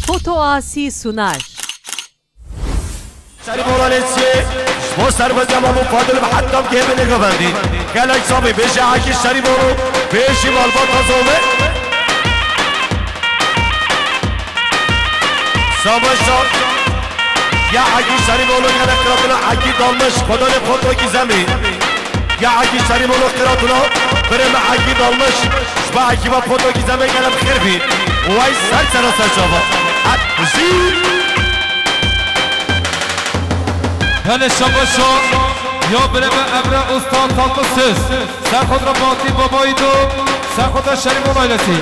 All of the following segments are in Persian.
Foto Asi sunar. سری بولانسی با سرباز جمعو فاضل به حتم که به نگاه بندی کلاک صابی بشه حکی سری بولو بشی بالبا تازومه سامشتا یا حکی سری بولو که نکراتنا حکی دالمش خدا نفوتو کی زمین یا حکی سری بولو کراتنا برم حکی دالمش شبا حکی با فوتو کی زمین کلم خیر بی وای سر سر شبا حد بزیر هل شباشا یا برم امر استاد تاکسس سر خود را باطی بابایی دو سر خود را شریف بایلسی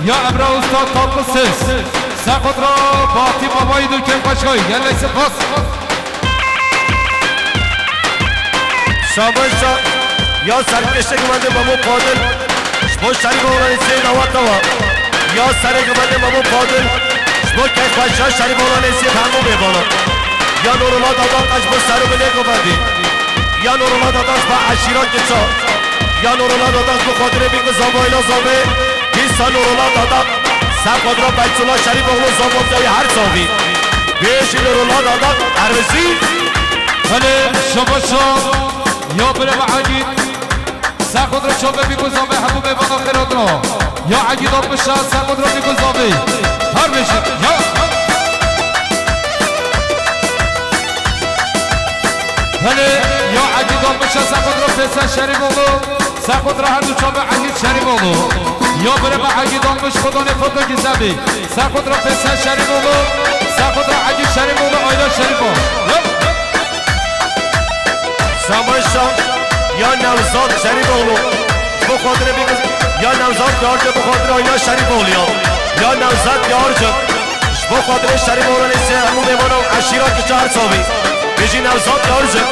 یا امر استاد تاکسس سر خود را باطی بابایی دو که پشکایی گلی سپاس شاباشا یا سرکشته کمانده بابو فاضل شبو شریف بایلسی نواتوا یا سر کمانده بابو فاضل شبو که پشکا شریف بایلسی همو ببالا یا نورالله داداش با سر و بله گفتی یا نورالله داداش با عشیران که چا یا نورالله داداش به خاطر بیگ زابایلا زابه بیسا نورالله داداش سب خاطر بیت الله شریف اولو زابان جای هر صابی بیش نورالله داداش عربسی هله شباشا یا برم عجید سر خود را چوبه بیگ زابه همو ببانا خیراتنا یا عجید آب بشه سر خود را بیگ زابه هر بشه یا هله یا عجید آب بشه سر خود را پیسه شریف اولو سر خود را هر دو چوبه عجید شریف اولو یا برم عجید آب بشه خدا نفوتو کی زمین سر خود را پیسه شریف اولو سر خود را عجید شریف اولو آیلا شریف اولو ساماشا یا نوزاد شریف اولو به خاطر بیگ یا نوزاد یارجا به خاطر آیلا شریف اولیا یا نوزاد یارجا به خاطر شریف اولو نیسته همون بمانم عشیران که چهار صابی بیشی نوزاد یارجا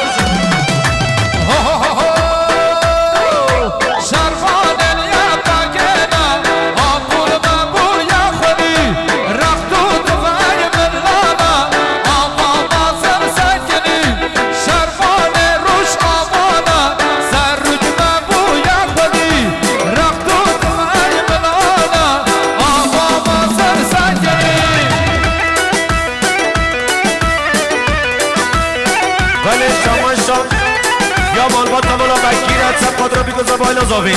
شرفان الیابا گنا آقول مبو یا خودی رفتو دفعی من لانا آقا بازم سکنی شرفان روش آمانا سر رج مبو یا خودی رفتو دفعی من لانا آقا بازم سکنی ولی شاماشا یا مالبات مالا بکیرت سب قدرا بیگوزا بایلا زاوی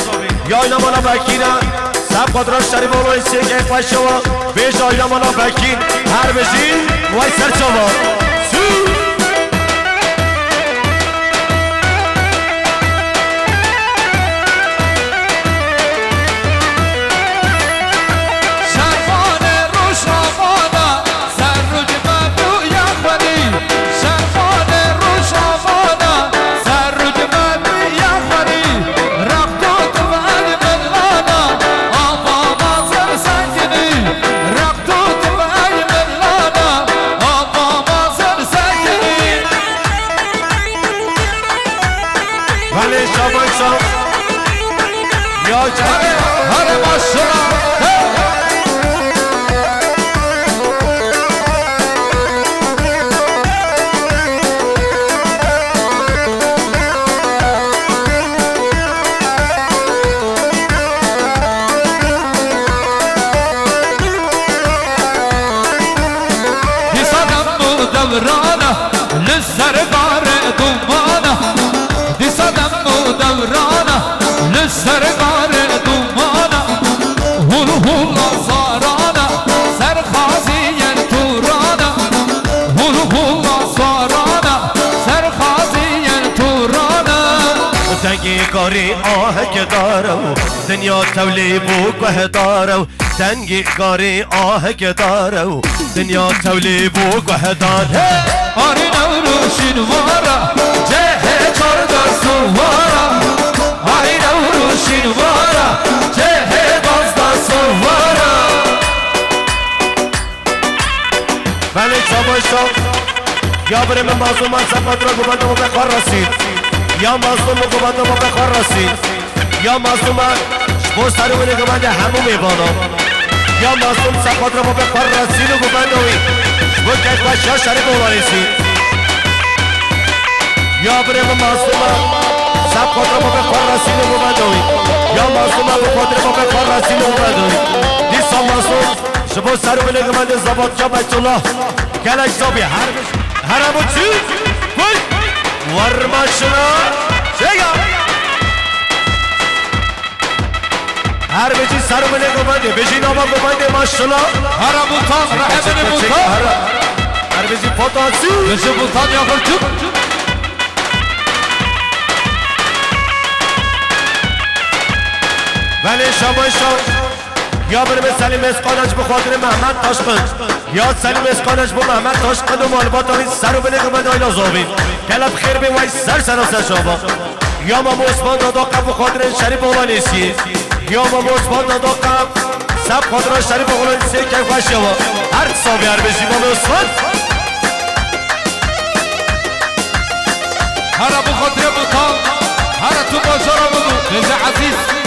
یا اینا مالا بکیرت سب قدرا شریف اولو ایسی که اخوش شوا بیش آینا مالا بکیر هر بشی وای سر شوا سو شرفان روش آمانا سر رج مبو یا خودی شرفان روش آمانا سر رج مبو یا خودی رفتو دفعی من لانا آقا بازم سکنی رفتو دفعی من لانا آقا بازم سکنی ولی شاماشا یا شریف هر ماشرا دورانه للسرقار دمانه دي صدم دورانه للسرقار دمانه هلو هلا صارانه سرخازي تورانه هلو هلا صارانه سرخازي تورانه تنگی کاری آه که دارو دنیا تولی بو که دارو تنگی کاری آه که دارو دنیا تولی بو که دارو آری نوروشین وارا جه چارده سوارا آری نوروشین وارا جه بازده سوارا ولی شاباشا یا بریم مظلوم سفت را گوبند و بخار رسید یا مظلوم گوبند و بخار رسید یا مظلوم شبو سرونه گوبند همو میبانم یا مظلوم سفت را بخار رسید و گوبند وی شبو که باشا شریف اوارسی یا بریم مظلوم سفت را بخار رسید و گوبند وی یا مظلوم بخاطر بخار رسید و گوبند وی دیسا مظلوم شبو سرو بله گمانده زباد جا بیت الله گلک زابی هرمو چی؟ کوی ورماشنا چگا هر بچی سرو بله گمانده بچی ناما گمانده ماشالله هرمو تان رحمن بوتان هر بچی پاتاسی بچه بوتان یا خلچوب ولی شما یا بریم سلیم اسقانش به خاطر محمد تاشقند یا سلیم اسقانش به محمد تاشقند و مالبات آنی سر و بله گمانده آیلا زابین کلب خیر به وی سر سر شما یا مامو عثمان دادا قب به خاطر شریف اوغلانیسی یا مامو عثمان دادا قب سب خاطر شریف اوغلانیسی که خوش یا هر تصابی هر بشی مامو عثمان هر ابو خاطر بوتان هر تو بازار آمدو رزا عزیز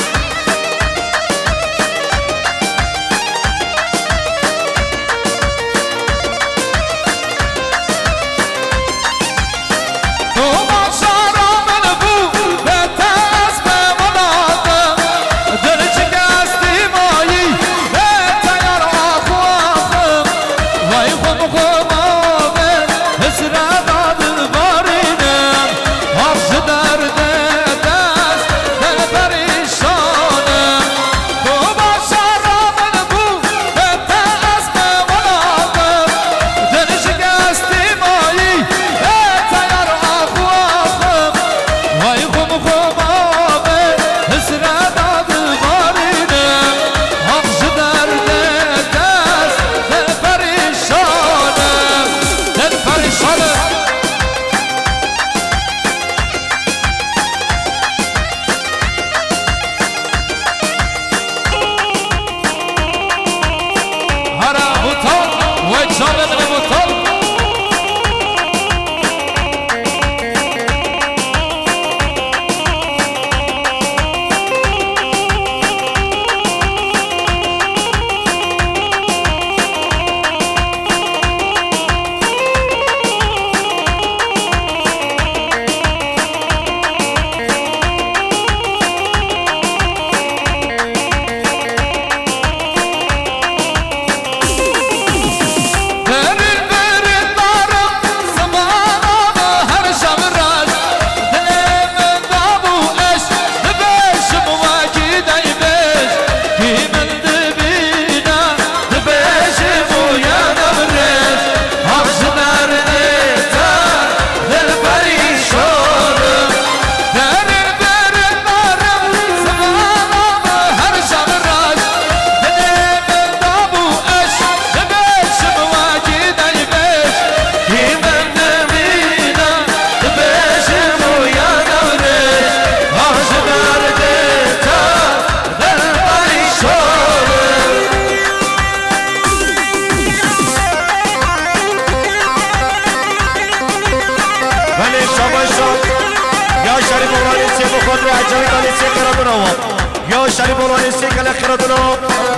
یا شریف اولانی سیکل خیراتونو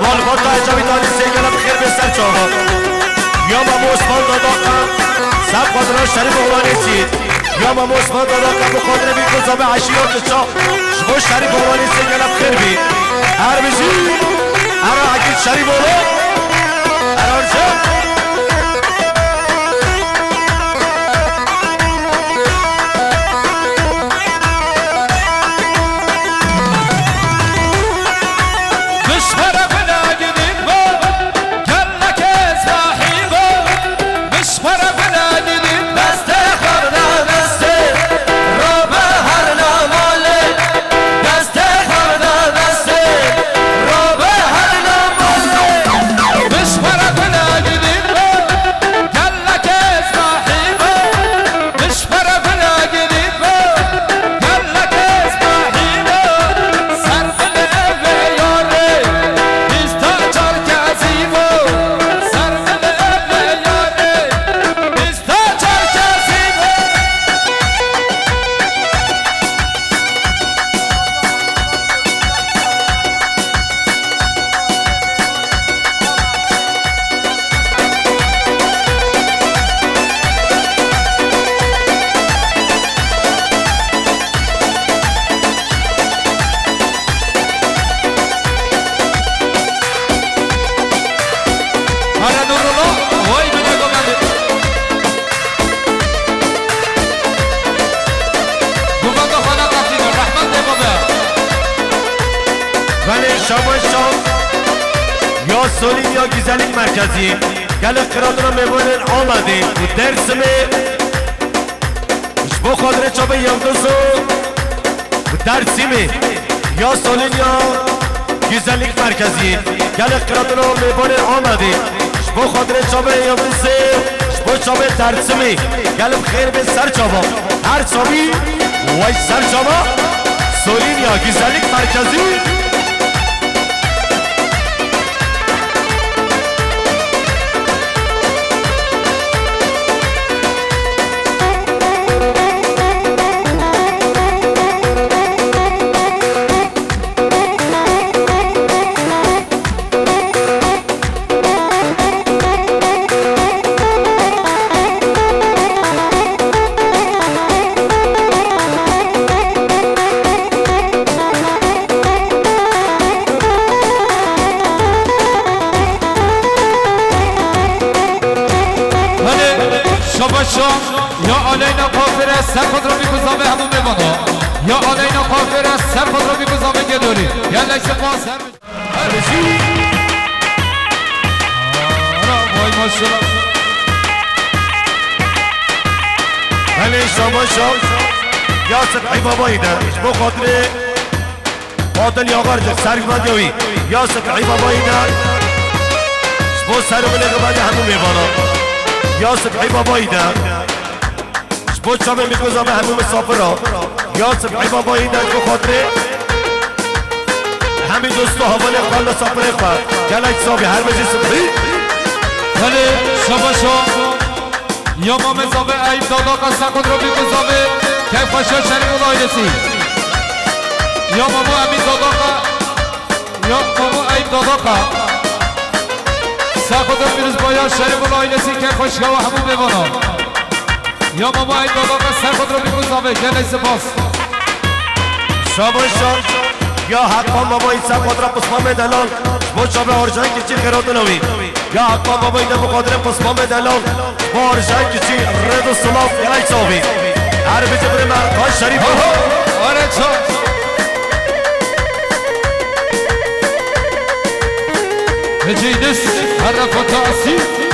والبات اجابی دانی سیکل بخیر بستر چاوا یا مامو عثمان دادا قم سب قادران شریف اولانی سید یا مامو عثمان دادا قم بخاطر بی کذاب عشیات چا شما شریف اولانی سیکل بخیر بی هر بشی هر حقیق شریف اولان هر آرچه سولین یا güzellik merkezi گل قرادنا میبونن آمده و درس می bu خاطر چاپ یلدوز و درسی می یا سولین یا güzellik merkezi گل قرادنا میبونن آمده bu خاطر چاپ یلدوز bu چاپ درسی می گل خیر به سر چاپا هر چاپی وای سر چاپا سولین یا güzellik merkezi یا علینا کافر است سر خود را میگذاره همون بمانا یا علینا کافر است سر خود را میگذاره گدوری یا لیس پاس وای ماشالله ولی شما شام یا سطحی بابایی ده با خاطر قاتل یا غرج سرگمند یاوی یا سطحی بابایی ده با سر و بلغ بعد همون میبانا یا سطحی بابایی ده با چامه میگذاره همون مسافر را یا سطحی بابایی ده با خاطر همین دوستو حوالی اقبال مسافر اقبال گلک صابی هر بجی سطحی ولی شما یا ما مزابه ایب دادا قصه خود را بگذاره که خوشا شریف الایرسی یا مامو امین دادا یا مامو ایب دادا سر خود را بیروز باید شریف الایرسی که خوشگاه و همون بمانا یا مامو ایب دادا سر خود را بگذاره که لیس پاس شاباشان یا حقا بابا این سر خود را پسمان دلال با شابه آرژن کچی خیرات نوی یا حقا بابا این مقادر پسمان دلال با آرژن کچی رد و سلاف یکی صابی هر بیچه بره مرکای شریف آره چا هجیدس هر رفت تأثیر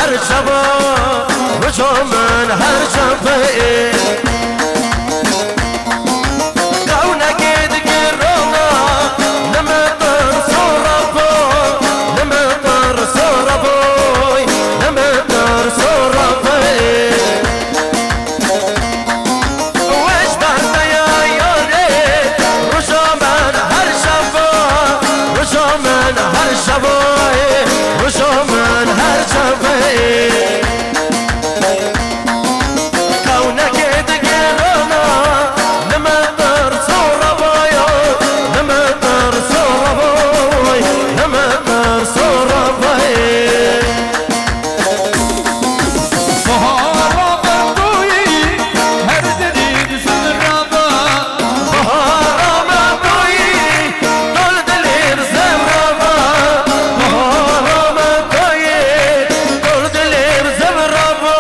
هر شبا رجا من هر شبا كونك دقرونا نمطر صوربو نمطر صوربوي نمطر صوربوي وش برنا يا ياري رجا من هر شبا رجا من هر شبا رجا من هر شبا كونك دقرونا نمطر صوربوي نمطر صوربوي نمطر صوربوي بهارا بردوی هر دلیل زمرابا بهارا مبروی دل دلیر زمرابا بهارا مبروی دل دلیر زمرابا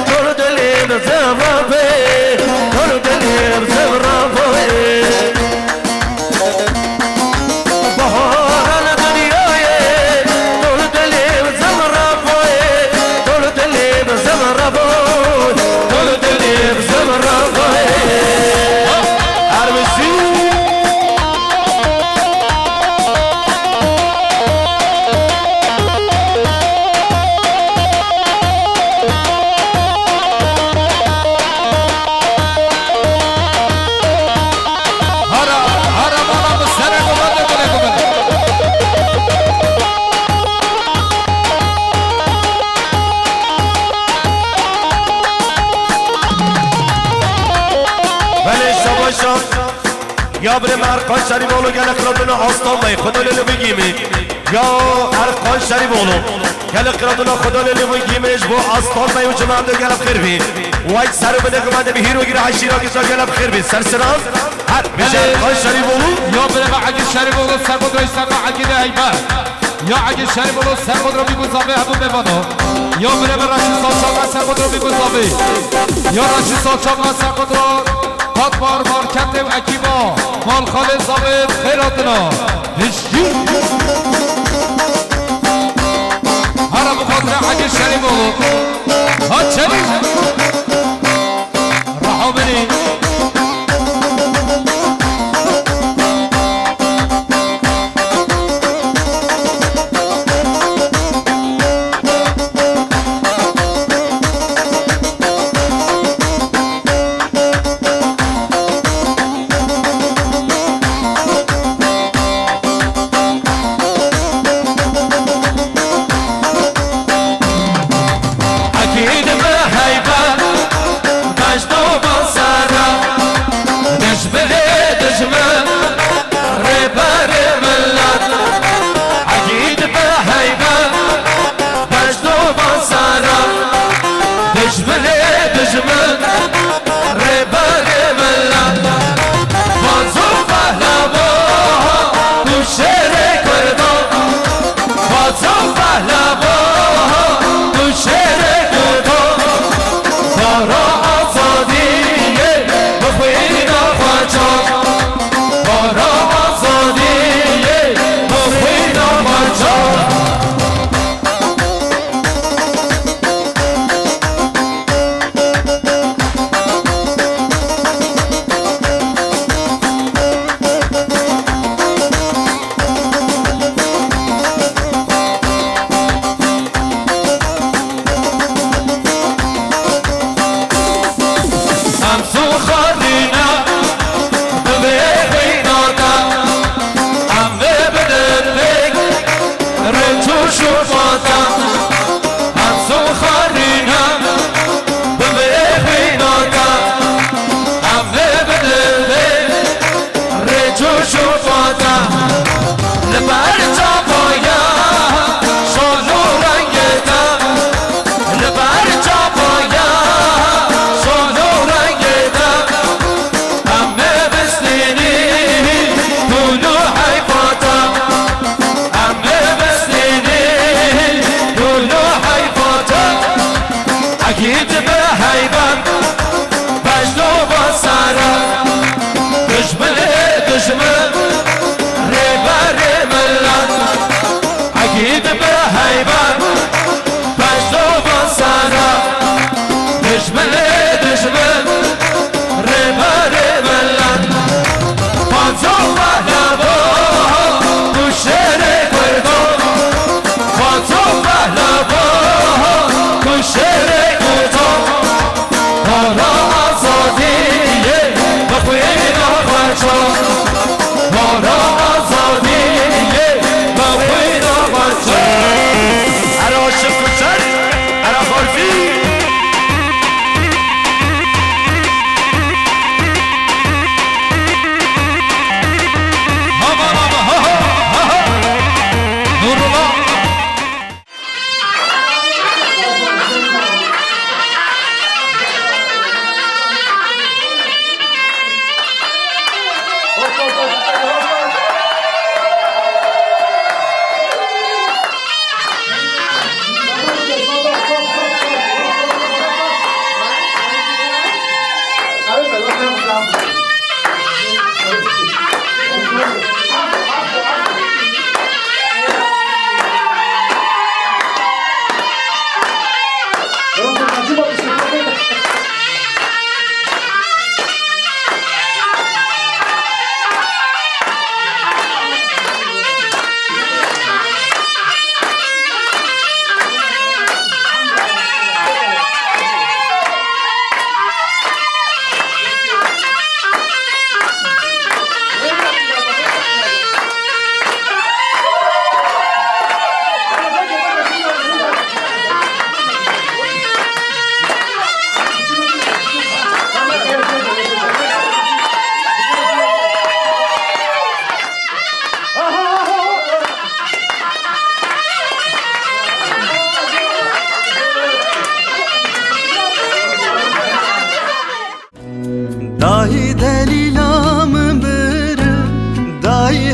دل دلیر زمرابا دل دلیر زمرابا بهارا دنیای دل دلیر زمرابا دل دلیر زمرابا دل دلیر زمرابا عربسی هرا هرا مالا بسره گمانده گله گمانده ولی شباشا یا بر ارکان شریف اولو گل قرادون آستان بای خدا لیلو بگیمی یا ارکان شریف اولو گل قرادون خدا لیلو بگیمیش بو آستان بای و جمعه دو گل بخیر بی وایت سرو بده گمانده به هیرو گیره حشیرا گزا گل بخیر بی سرسران هر بیشه ارکان شریف اولو یا بره با عگی شریف اولو سرگود رای سرگا عگیده ایبر یا عگی شریف اولو سرگود رو بیگوزابه هدو ببانو یا بره با رشی سالچاقا سرگود رو بیگوزابه یا رشی سالچاقا سرگود رو پاد بار مارکت و اکیما مال خاله زابه خیراتنا هشکی هر بخاطر عگی شریف اولو ها چلی رها بری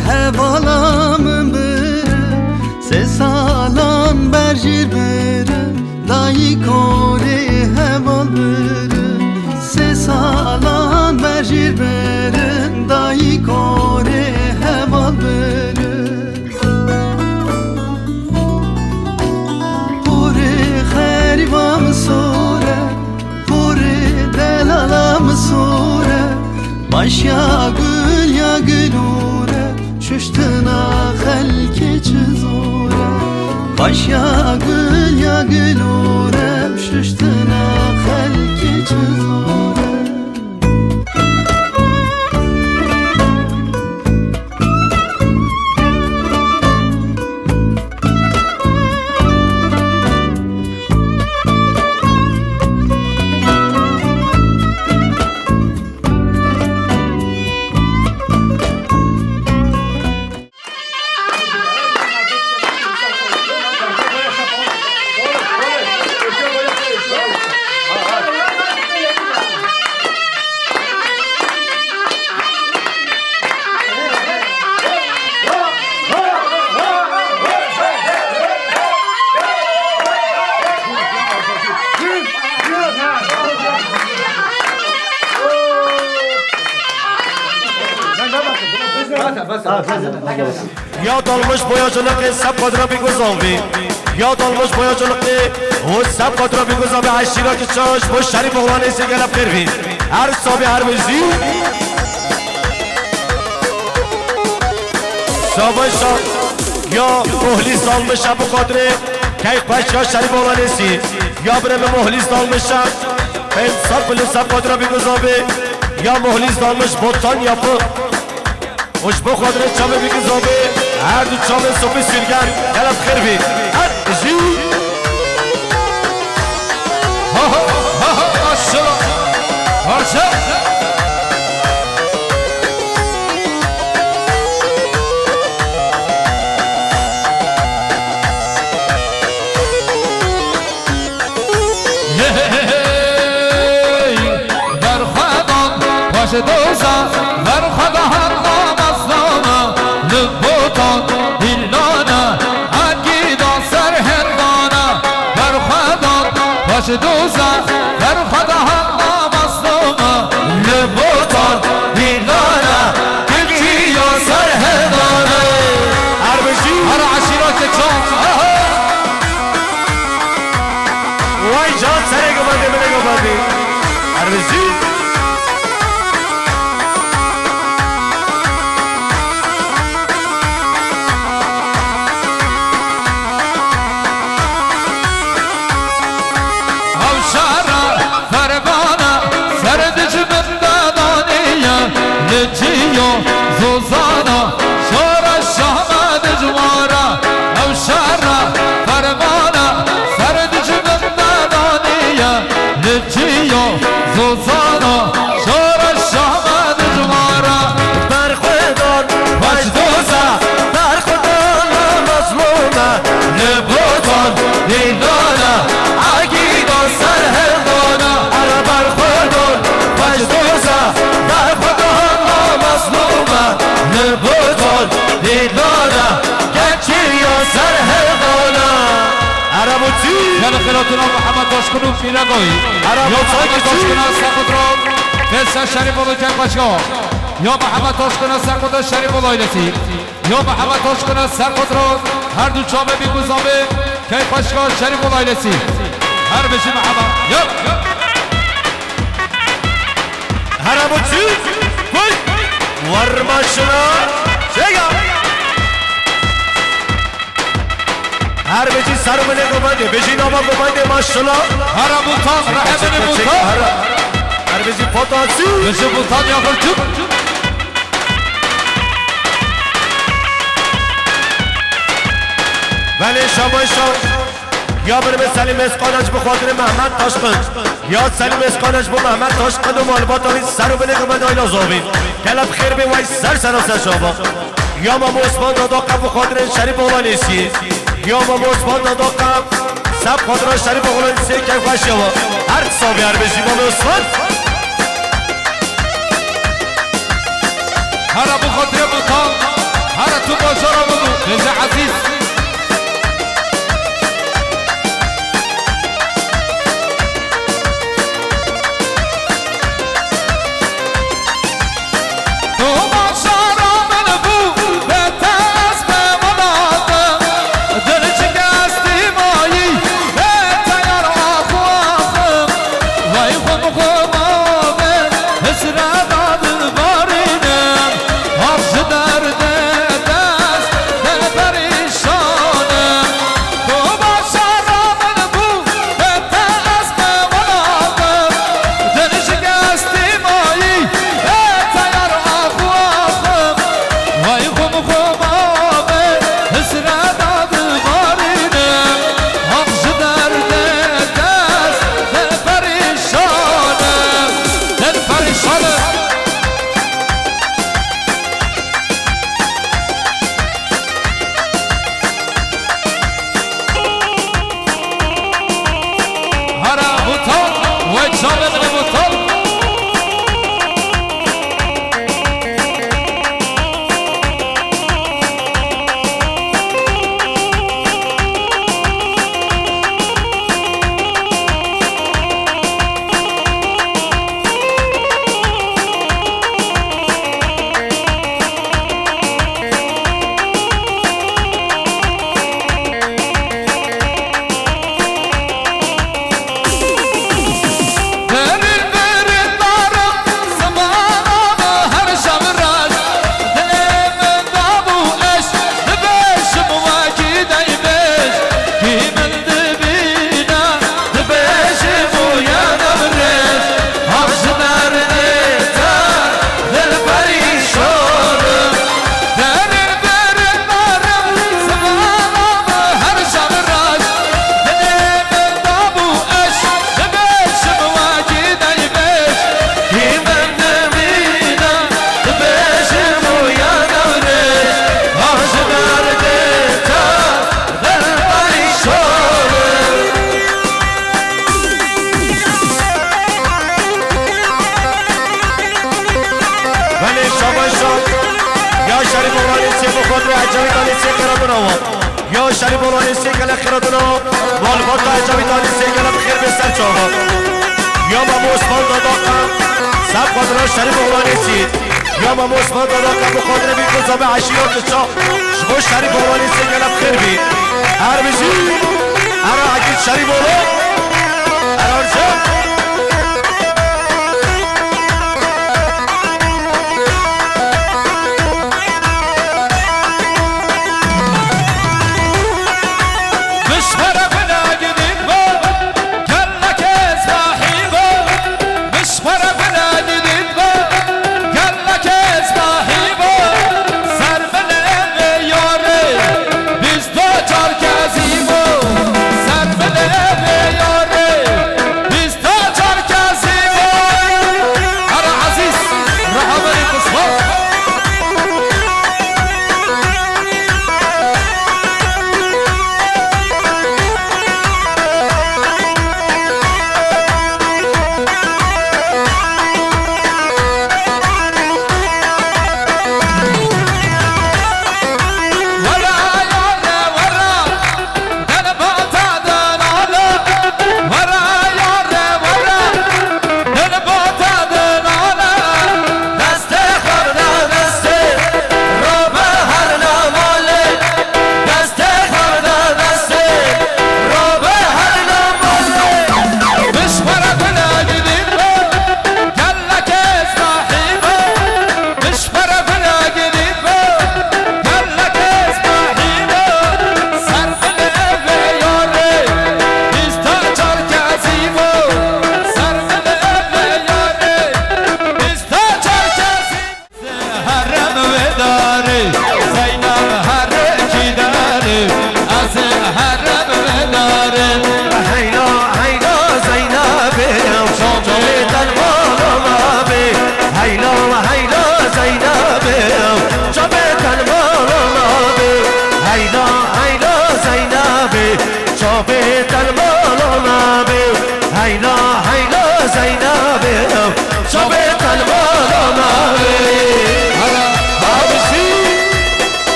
hevalamın bırı Se salan berjir bırı Dayı kore heval bırı Se salan berjir bırı Dayı kore heval bırı Puri kherivam sore Puri delalam sore Baş ya gülure Şuştuna halki çizore Baş ya gülure Şuştuna halki çizore یاد olmuş boyacılığı sab kadra biguzavi یاد olmuş boyacılığı o sab kadra biguzavi aşira ki çalış bu şerif oğlan ise gelip kirvi her sabi her müzi savaşa ya muhlis almış bu kadri kayıp başka şerif oğlan ise ya bre muhlis almış ben sab kadra biguzavi ya muhlis almış botan yapı Hoş bu kadar çabuk bir kız oldu. Her du çabuk sopi sürgen. Gelip kırbi. Her zi. Ha ha ha ha aşağı. Aşağı. Doza ver khadahan namazlama lübbutan dillana akida serherdana ver khadan baş doza ver khadahan namazlama lübbutan dillana akida serherdana Arbeci her aşirat çok vay can sene kapadı bile kapadı Arbeci Zozana şara şahmet cumara Evşara fermana Serdici mendaniye Leciyo Zozana şara şahmet cumara Berkhudan başdoza Berkhudan mazluna Lebutan dindana Akidan serherdana Ara berkhudan başdoza Berkhudan mazluna Lebutan dindana Geçiyor serherdana Arabuti Gel kıratına Muhammed Başkan'ın Firagoy Muhammed Başkan'a sakıdron Fesa Şerif olacak başka Ya Muhammed Başkan'a sakıdron Şerif ol ailesi Ya Muhammed Başkan'a sakıdron Her du çame bir kuzame Key başka Şerif ol ailesi Her beşi Muhammed Ya Arabuti Koy Varmaşına Çeka Her beşi sarımını kumande Beşi nama kumande maşallah Hara Bultan Rahemini Bultan Her beşi potansi Beşi Bultan yakırcık ولی شمایشان یا بریم سلیم اسقانش به خاطر محمد تاشقند یا سلیم اسقانش به محمد تاشقند و مالبات آمین سر و بله گمد آیلا زاوین کلب خیر به وای سر سراسر شابا یا مامو عثمان داداقم به خاطر شریف اوانیسی یا مامو عثمان داداقم سب خاطر شریف اوانیسی که خوش یابا هر صابی هر بشی مامو عثمان هر ابو خاطر بطان شریف بولانی سیگل خیراتنا والفات اجابی دانی سیگل بخیر بستر چاها یا مامو عثمان دادا کم سب قدران شریف بولانی سید یا مامو عثمان دادا کم بخاطر بی گذاب عشیات چا شما شریف بولانی سیگل بخیر بی هر بزی هر عقید شریف بولان هر آرزا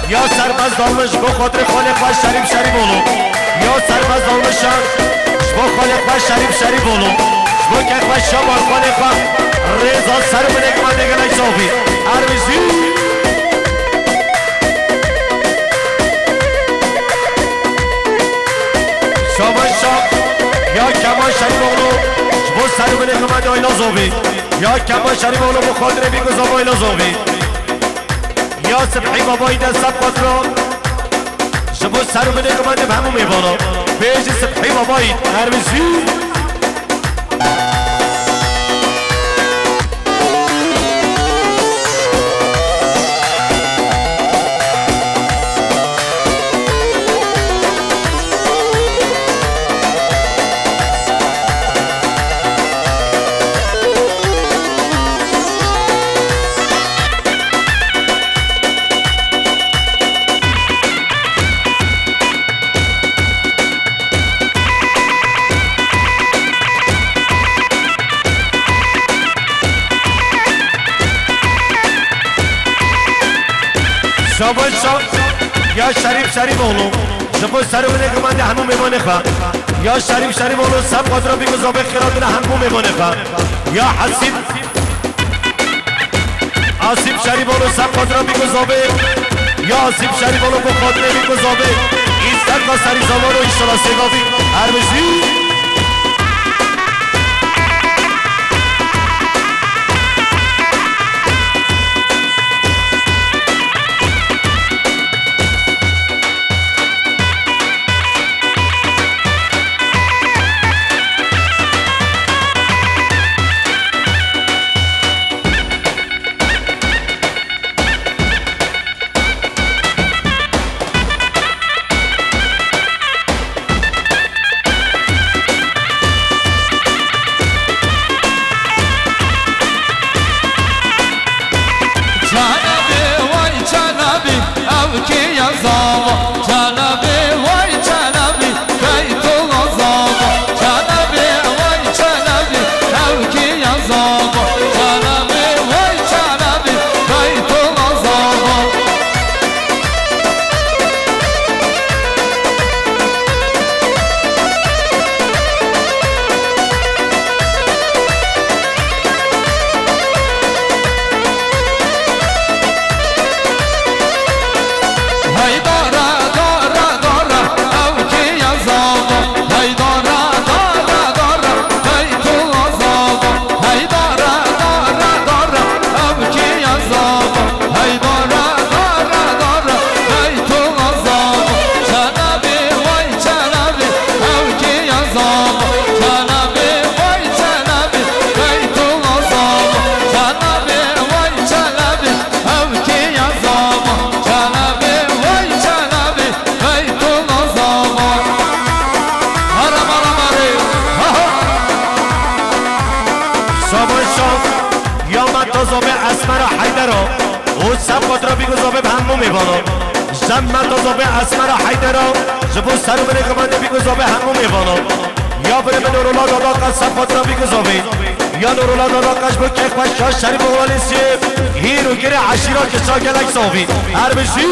یا سرباز دامش با خاطر خالق و شریف شریف بولو یا سرباز دامشان با خالق و شریف بولو با که و شمار خالق و رضا سر بنگ من دیگه نیسافی عربیزی شماشا یا کمان شریف بولو با سر بنگ من دیگه نیسافی یا کمان شریف بولو با خاطر بیگذاب و نیسافی یا سبحی بابایی در سب قدران شما سر بده کمانده به همون میبانا بیش سبحی بابایی هر بزی شما یا شریف اولو شما سر بده که من همون میمانه خواه یا شریف اولو سب قدران بگو زابه خیرات ده همون میمانه خواه یا حسیب شریف اولو سب قدران بگو زابه یا حسیب شریف اولو با قدره بگو زابه این سر و سری زمان و ایشتلا سیگافی هر بزی سب خاطر بیگو زابه به همو میبانم زمت و زابه اسمر حیدرا جبو سر بره کمانده بیگو زابه همو میبانم یا بره به نورولا دادا قد سب خاطر بیگو زابه یا نورولا دادا قش بو که خوش شریف اغلالی سیب هیرو گره عشیرا که ساگلک صافی هر بشی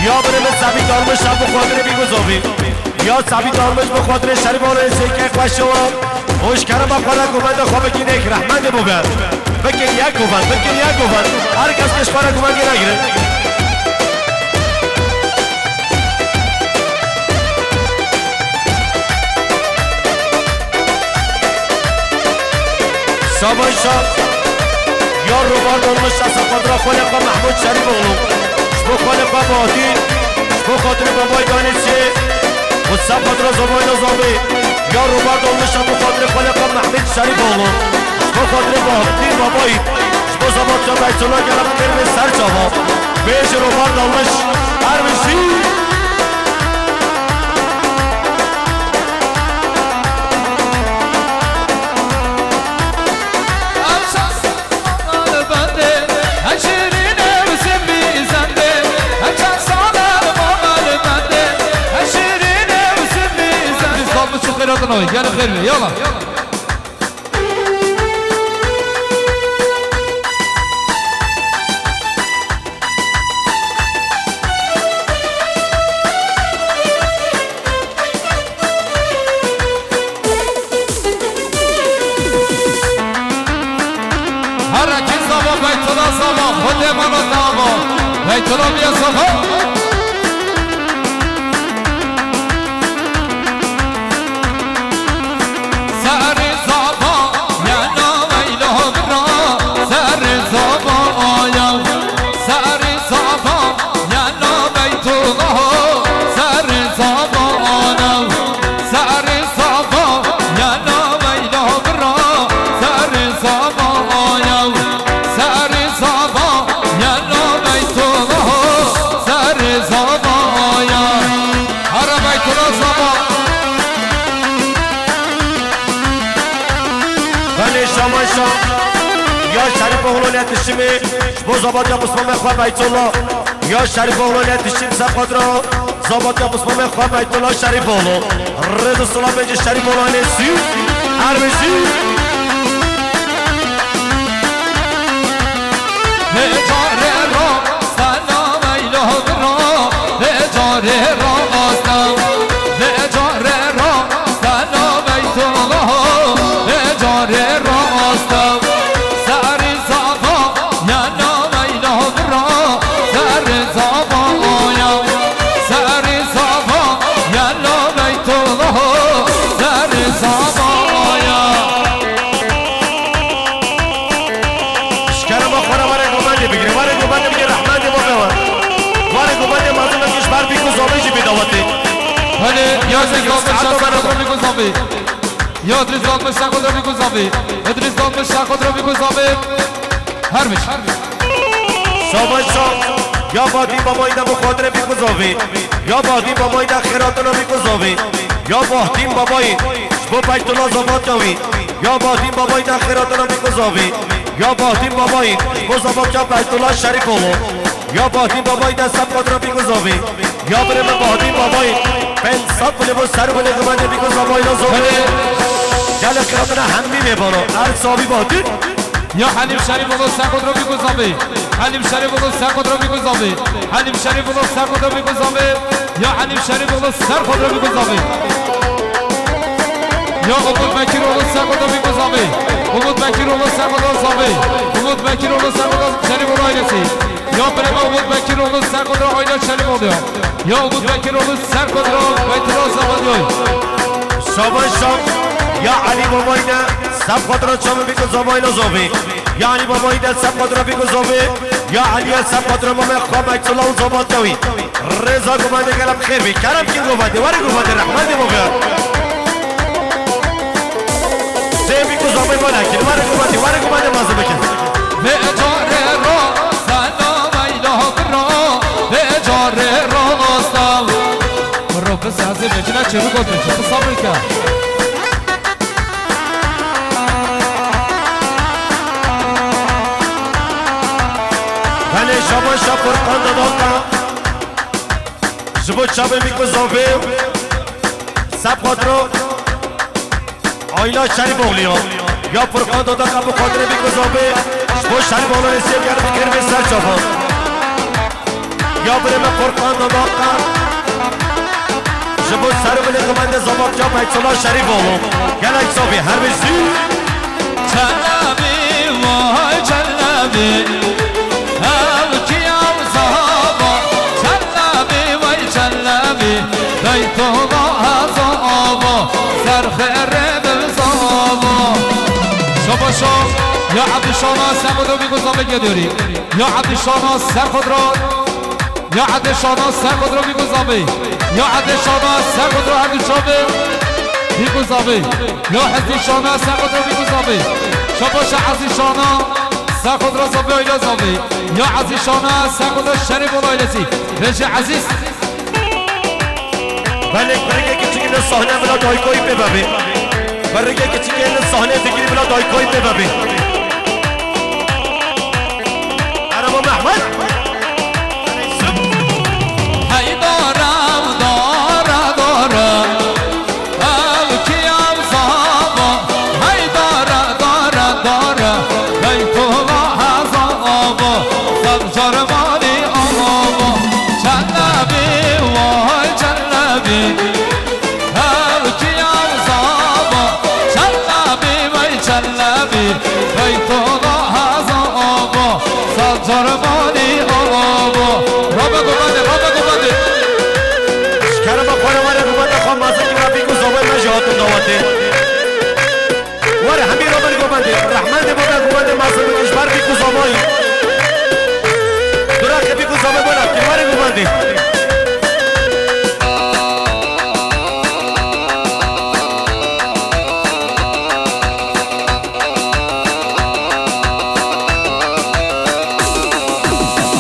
یا بره به سبی دارمش هم بخاطر بیگذابی یا سبی دارمش بخاطر شریف آره سیکه خوش شما خوشکرم با خدا گومنده خواه بگین یک رحمت بود بگین یک گومند بگین یک گومند هر کس کشپاره گومندی نگیره سامان شاب یا روبار دارمش از خاطر خالق محمود شریف اغلو شبو خالق بادی شبو خاطر بابای دانشی و سب خاطر زبای نظامی یا روبار دارمش شبو خاطر خالق محمود شریف اغلو شبو خاطر بادی بابای شبو زباد جا بیت الله گرم کرم سر جاوا بیش روبار دارمش هر بشی يلا خير يلا حركي صبا بيت الله صبا خد مانا صبا بيت الله يا صبا یا شریف اغلانیت شمی شبو زباد یا بسمام خواه بیت الله یا شریف اغلانیت شم سب خاطر زباد یا بسمام خواه بیت الله شریف اغلو رضا سلام بینجی شریف اغلانیت سی هر بشی هجاره را سلام ایله را هجاره را آستم هجاره را سلام بیت الله هجاره را آستم یا ادریس دامش خود را میگذابی ادریس دامش خود را میگذابی هر میش شاباش یا بادی بابای دم خاطر میگذابی یا بادی بابای دم خیراتون را میگذابی یا بادی بابای شبو بیت الله زباد جاوی یا بادی بابای دم خیراتون را میگذابی یا بادی بابای شبو زباد جا بیت الله شریف اغلو یا بادی بابای دم سب خاطر را میگذابی یا بریم بادی بابای پنسات بله با سر بله گمانده بیگو زبای نزوبه جل خیراتنا همی میبانو هر صابی بادی یا حلیم شریف اولو سرخود رو میگذابه حلیم شریف اولو سرخود رو میگذابه حلیم شریف اولو سرخود رو میگذابه یا حلیم شریف اولو سرخود رو میگذابه یا امود بکیر اولو سرخود رو میگذابه امود بکیر اولو سرخود رو زابه امود بکیر اولو سرخود رو شریف اولو آیلسی یا بریم امود بکیر اولو سرخود رو آیلت شریف اولو یا امود بکیر اولو سرخود رو بیت الله زبان یای شابان شام یا علی بابایده سب خاطر چامه بیگو زبای نزابی یا علی بابایده سب خاطر بیگو زابی یا علی سب خاطر مامه خواه بیت الله و زباد نوی رضا گمانده گلم خیر بی کرم کن گمانده وری گمانده رحمت مبیر سه بیگو زبای ما نکن وری گمانده مازه بکن به اجاره را سلام ایله را به اجاره را آستم رو پس هزه بچنه چه رو گفت بچه صبر کرد بله شما شپر قند داکا جبو چابه میکو زوبه سب خاطرو آیلا شریف اغلیا یا پرقان داکا بو خاطره میکو زوبه جبو شریف اغلا نسیم گرد بکر به سر چافا یا بره من پرقان داکا جبو سر بله قمند زباب جا بیت الله شریف اغلا گل اکسابی هر بزی جلبی وای جلبی هم کیم زابا جلبی وای جلبی بیت الله زابا سر خیر بالزابا شما شو یا عبدالشانا سر خود رو میگذابه گدوری یا عبدالشانا سر خود رو یا عبدالشانا سر خود رو میگذابه یا عبدالشانا سر خود رو عبدالشابه میگذابه یا عبدالشانا سر خود رو میگذابه شباش عزیزشانا سر خود را زابه آیلا زابه یا عزیزشانا سر خود را شریف و آیلسی رجع عزیز بله برگه که چیگه این صحنه بلا دایکایی ببابه برگه که چیگه این صحنه دیگری بلا دایکایی ببابه عربا محمد هی دارم دارم دارم او کیم زابا هی دارم دارم دارم بیت الله زابا سر جرمانی آبا جلبی وای جلبی او کیم زابا جلبی وای جلبی بیت الله زابا سر جرمانی آبا رابا گوبنده شکر با خانه واره گوبنده خواه مازه که ربی کو زوبه مجهاتون نواته واره همی رو بر گوبنده رحمن ده بوده گوبنده مازه بکش بر بی کو زوبایی درا که بی کو زوبه بنا که واره گوبنده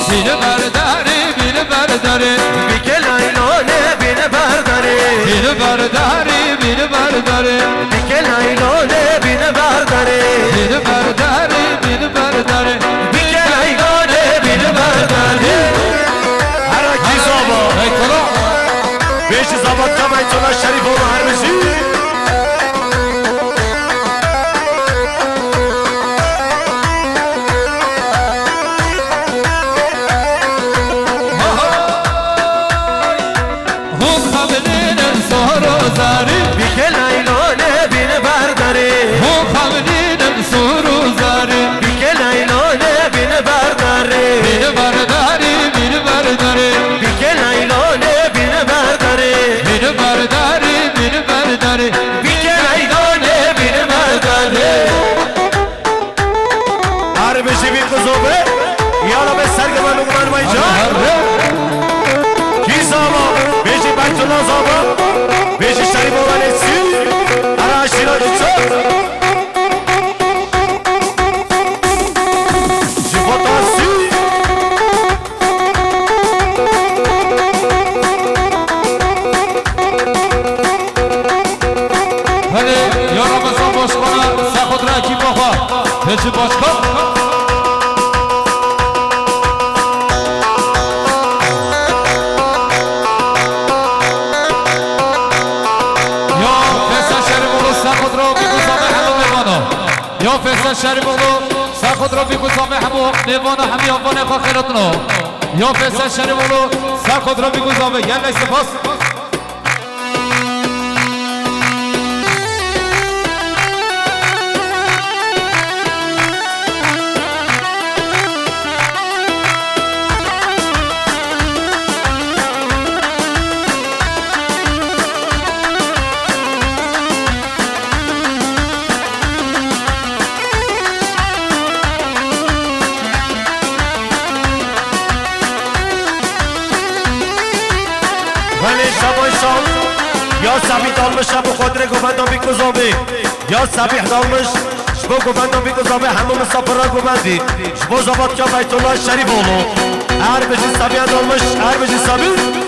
بینه برداری بینه برداری بیکه لایلانه بینه برداره بینه برداری بینه برداری بیکه لایلانه بینه برداره بینه برداری بینه برداری بیکه لایلانه بینه برداره هرکی زابا ای کلا بیش زابا که بیت الله شریف و هر بزی هم خملین سهر و زاری بیکه لایلانه بینه برداره هم خملین سهر و زاری بیکه لایلانه بینه برداره بینه برداری بینه برداری بیکه لایلانه بینه برداره بینه برداری بینه برداری بیکه لایلانه بینه برداره هر بشی بی قضوبه یالا به سرگمان نگمان مایجا کی زابا بیشی بیت الله زابا بیشی شریف و ونسی هر اشیرا دیچا جیبوتاسی بله یا رمضان باشخانه سر خود را اکی باخوا هجی باشخان یا فیصل شریف اولو سر خود را بگذامه همه میوانا یا فیصل شریف اولو سر خود را بگذامه همه میوانا همی آفانه خواه خیراتنا یا فیصل شریف اولو سر خود را بگذامه یعنی سپاس ولی شبایشان یا سبی دالمش شب خودره گوبندان بی کزابه یا سبیح دالمش شبو گوبندان بی کزابه همه مسافر را گوبندی شبو زباد که بیت الله شریف اولو هر بجی سبی دالمش هر بجی سبی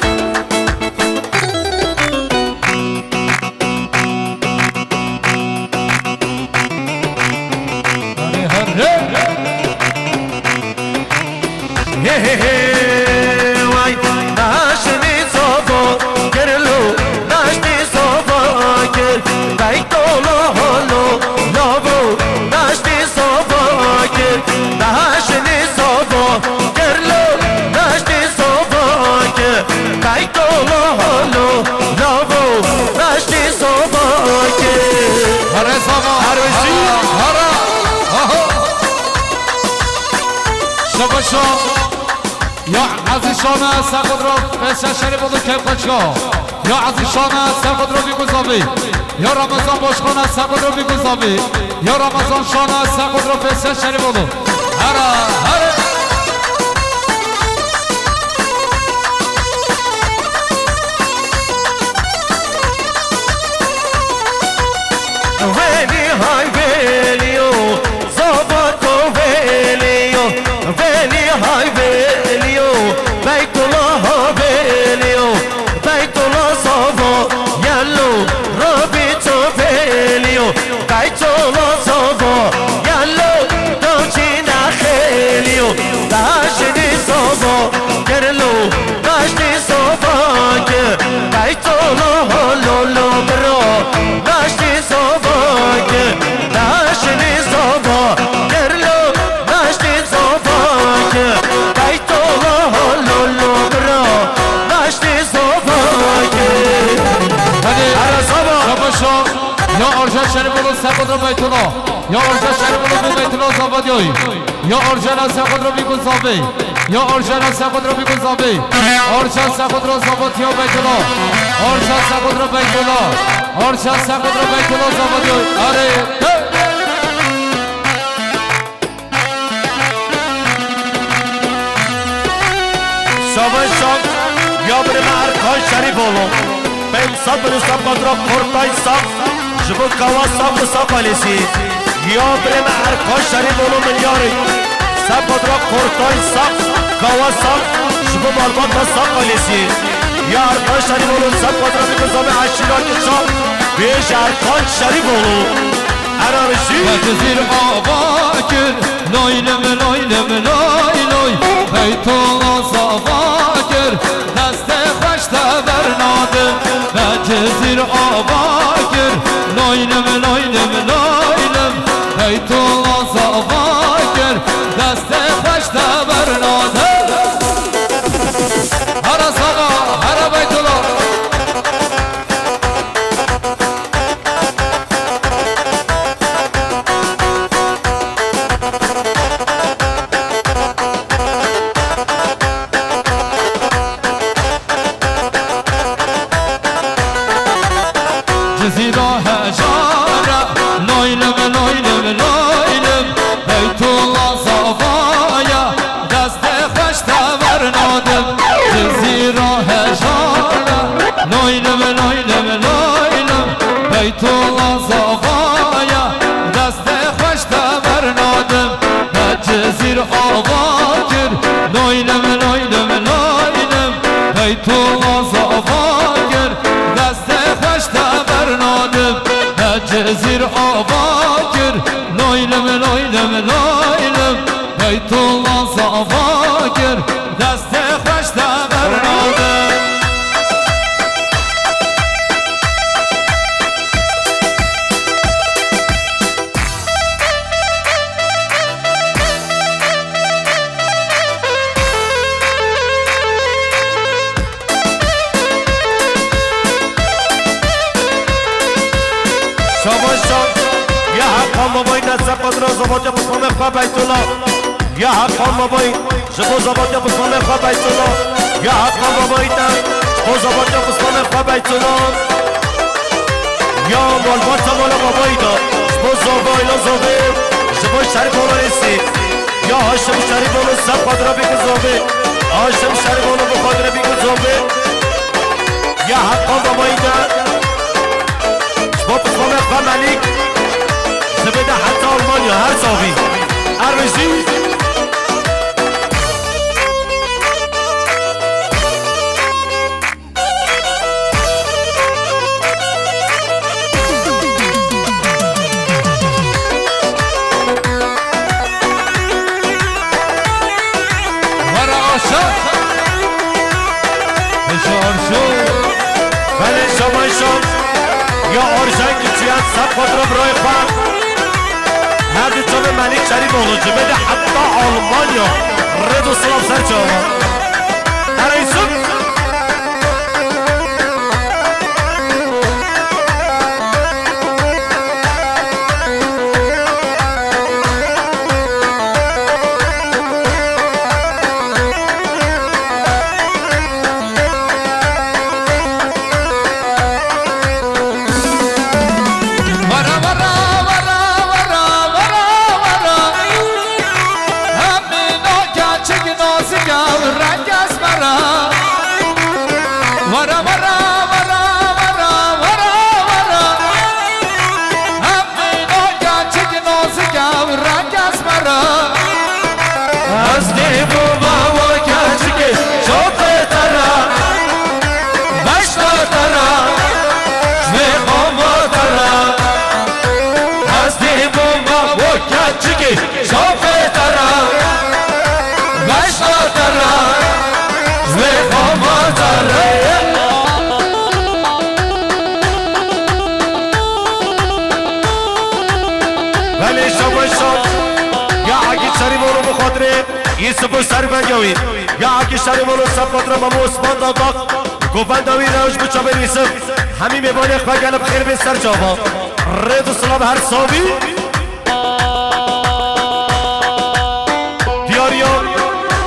وای نشنی صبا کرلو نشنی صبا کر بیت الله هلو لابو نشنی صبا کر نشنی صبا کرلو نشنی صبا کر بیت الله هلو لابو نشنی صبا کر هره ساما هروشی هره شباشا یا عزیزان سرخود را بسیار شریف بودو که خوشگاه یا عزیزان سرخود را بیگذابی یا رمضان باشخانه سرخود را بیگذابی یا رمضان شانه سرخود را بسیار شریف بودو هره هره ویلی های ویلیو زباتو ویلیو ویلی های ویلیو بیت الله ویلیو بیت الله صبا یلو ربی تو ویلیو بیت الله صبا یلو دوچی نخیلیو داشتی صبا کرلو داشتی صبا که بیت الله لولو برو داشتی صبا که داشتی صبا کرلو داشتی صبا که بیت الله لولو برو داشتی صبا که هر صبا شباشا یا ارجا شریف بودو سرخود را بیت الله یا ارجا شریف بودو بیت الله زابادیوی یا ارجا سرخود را بیگذابی یا ارجا سرخود را بیگذابی ارجا سرخود را زابادیو بیت الله ارجا سرخود را بیت الله ارجا سرخود را بیت الله زابادیوی آره شاباشان یا بریم ارکان شریف بولو بین سب بلوستم قدرا کرتای سب جبو کوا سب سب پالیسی یا بریم ارکان شریف بولو ملیاری سب قدرا کرتای سب کوا سب جبو بالبات سب پالیسی یا ارکان شریف بولو سب قدرا بکزام عشیرات شب بیش ارکان شریف بولو ارامشی زیر آبا کر لاylem لاylem lay lay بیت الله زابا کر دست خوش برنادم زیر آبا کر لاylem لاylem لاylem بیت الله زابا کر دست خوش برنادم هر ساقا هر بیت الله جزیره هجاره لاylem لاylem لاylem بیت الله زابایا دست خوش برنادم جزیره هجاره لاylem لاylem لاylem بیت الله زابایا دست خوش برنادم جزیره آوا کر لاylem لاylem لاylem بیت الله زابا کر دست خوش برنادم جزیر آبا کر لاylem لاylem لاylem بیت الله زابا کر دست خوش برنادم شاباشان یا حقا مبایی نصب قدر زباد بسمام خواه بیت الله یا حقا مبایی جبو زباد بسمام خواه بیت الله یا حقا مبایی جبو زباد بسمام خواه بیت الله یا مالبات مالا مبایی دا جبو زبای لازوه جبو شریف اولا ایسی یا هاشم شریف اولا سب قدر بگذابه هاشم شریف اولا بقدر بگذابه یا حقا مبایی با بسمام خواه ملیک زبده حتی آلمانیا هر زاوی ارمشی خود را برای خواهم هر دو جام ملک شریف آلوچه بده حتی آلمانیا رد و سلام سر جاما هر ایسون این سپوش سری بنگاوید یا اگه شری مولو سپات را ممو اسمان داغ گوبنداوی روش بچا بریسم همین میبانی اخواه گلب خیر به سر جابا رد و سلام هر صابی دیاریا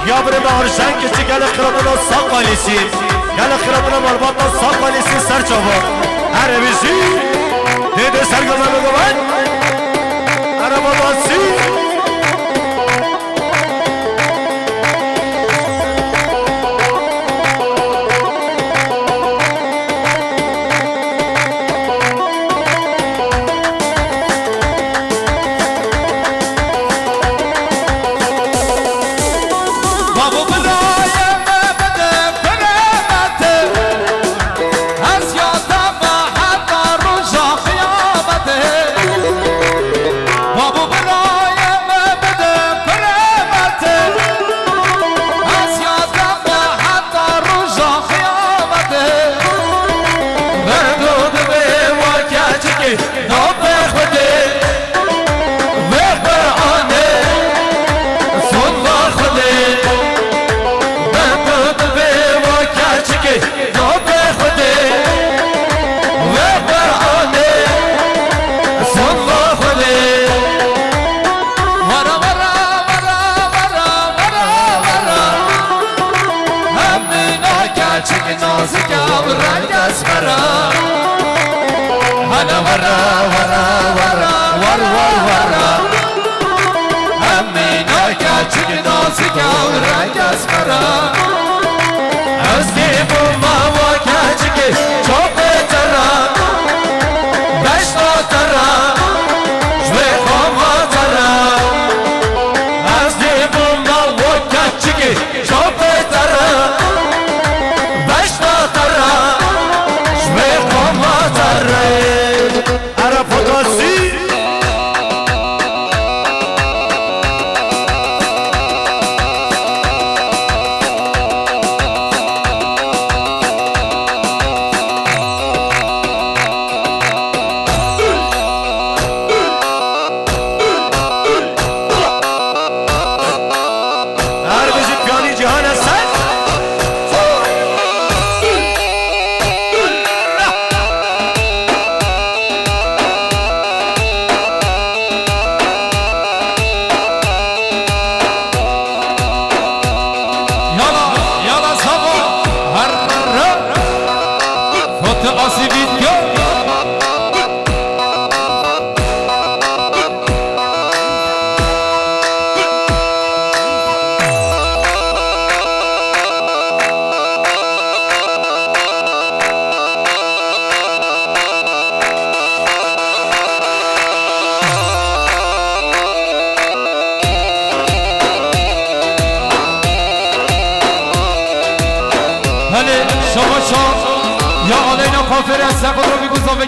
یا بره به هرشنگ کسی گل خیراتنا ساق قالیسی گل خیراتنا مالباتنا ساق قالیسی سر جابا هر بیسی دیده سرگازم بگوبن هر مالباسی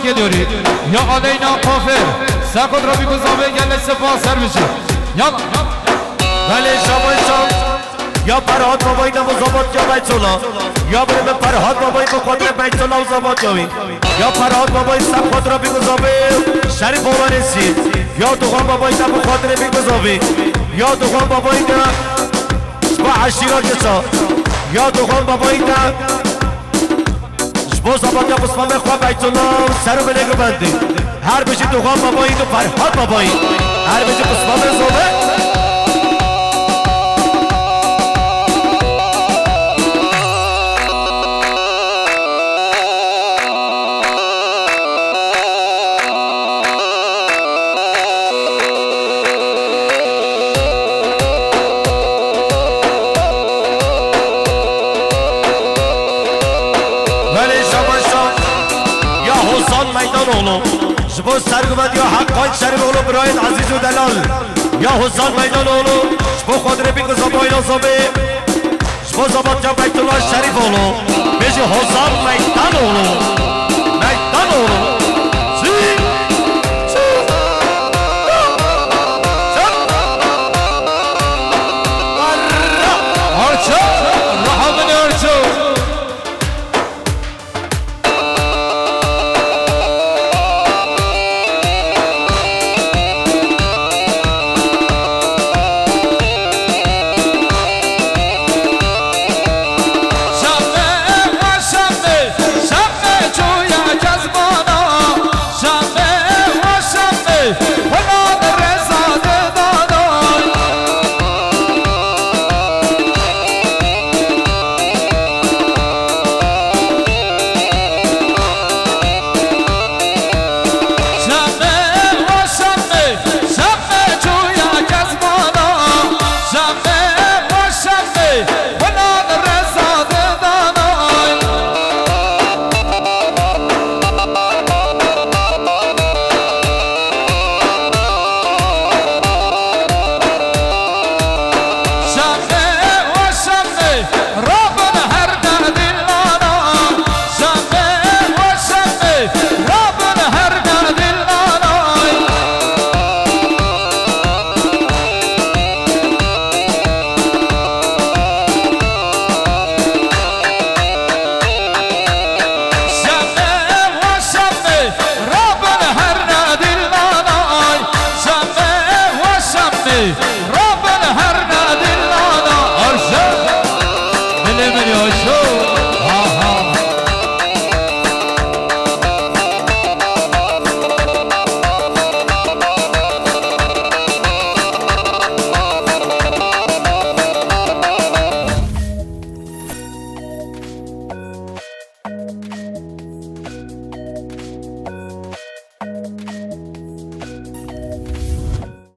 گلیوری یا علینا کافر سخود را بگذابه گل سپاس سر بشه یالا بله شما یا فرهاد بابایی نمو زباد یا بیت الله یا بریم فرهاد بابایی به قدر بیت الله و زباد جاوی یا فرهاد بابایی سب خود را بگذابه شریف آوانسی یا دوغان بابایی نمو خاطر بگذابه یا دوغان بابایی نه با عشیرا کسا یا دوغان بابایی نه شبو زباد یا بسمان بخواه بیت الله سر و بلگو بندی هر بشی دوغان بابایی و فرهاد بابایی هر بشی بسمان بزابه شبو سرگومد یا حقای شریف اولو براین عزیز و دلال یا حسان میدان اولو شبو خود ربی که زبای نازابه شبو زباد جا بیت الله شریف اولو بیشی حسان میدان اولو